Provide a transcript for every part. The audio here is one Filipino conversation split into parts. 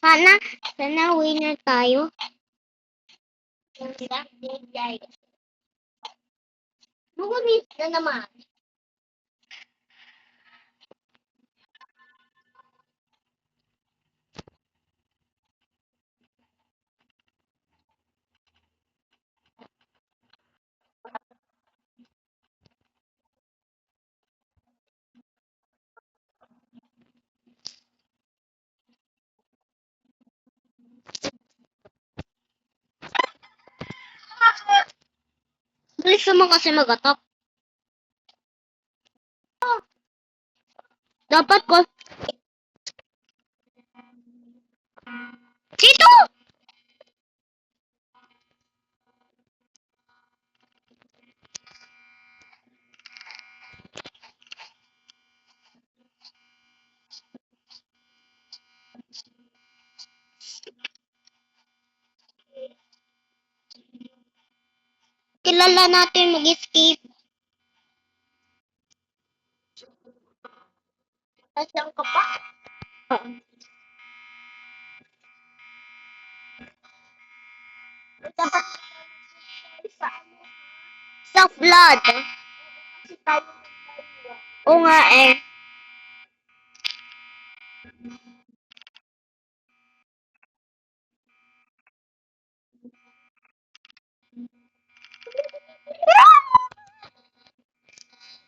Sana, winner tayo. Bukunit na naman. Bilis naman kasi mag-attack. Dapat ko... Sito! Kilala natin mag-escape. Asan ka pa? Dapat sa flood. Oo nga eh.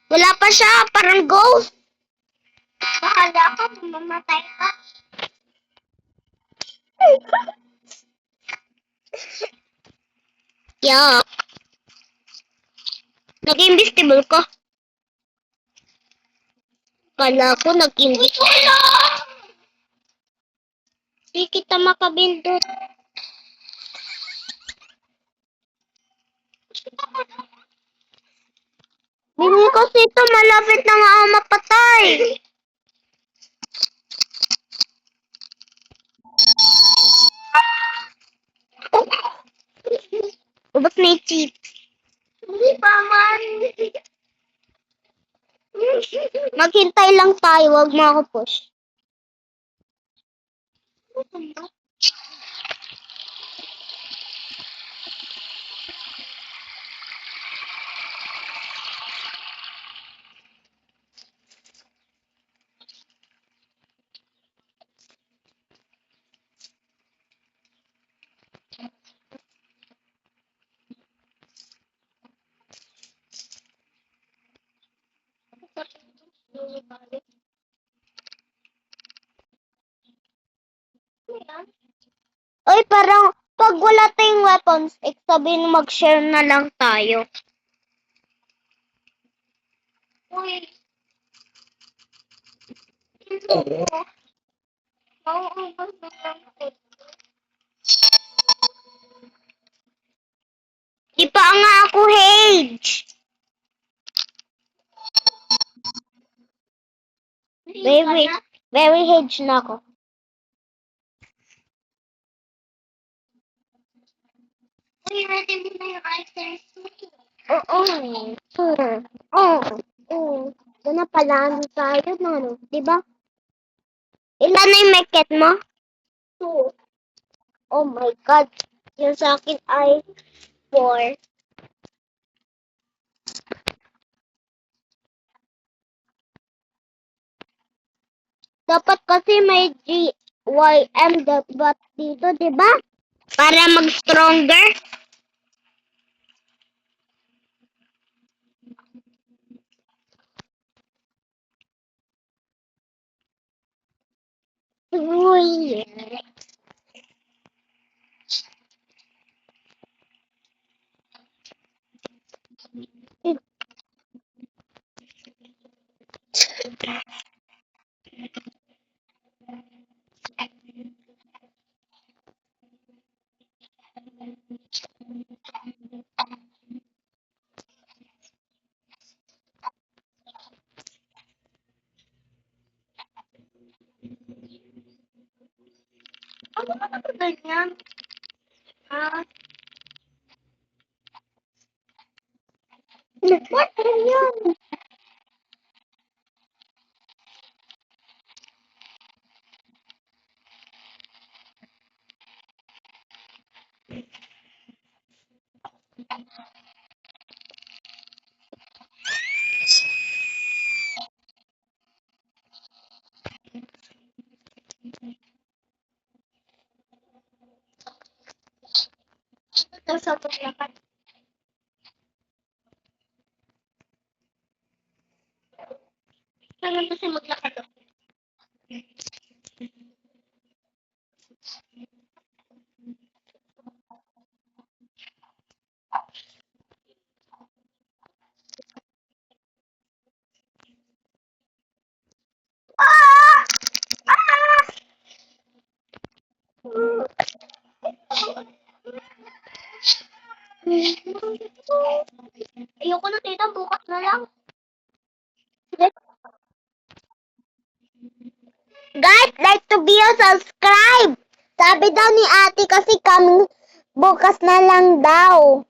Wala pa siya, parang ghost. Bahala ka, mamamatay ka. Yeah. Nag-invisible ka. Kala ko nag-invisible. Di kita makabindot. Hindi kasi ito malapit na nga ako mapatay. O ba't may cheat? Hindi pa man. Maghintay lang tayo, wag mo ako push. Oy, parang pag wala tayong weapons, sabihin mag-share na lang tayo. Uy. Di pa nga ako Hage. Very Hage na ako. Uy, ready mo na yung items. Oo. Oo. Doon na pala tayo, no? Diba? Ilan na yung meket mo? 2. Oh my God. Yung sa akin ay 4. Dapat kasi may GYM dapat dito, diba? Para mag-stronger. Uy. Ano ba ito ganyan? What yan? Ito sa paglakad. Saan kasi maglakad ako? Ah! Ah! Ayoko na tita, bukas na lang. Sige. Guys, like to be a subscribe. Sabi daw ni ate kasi kami bukas na lang daw.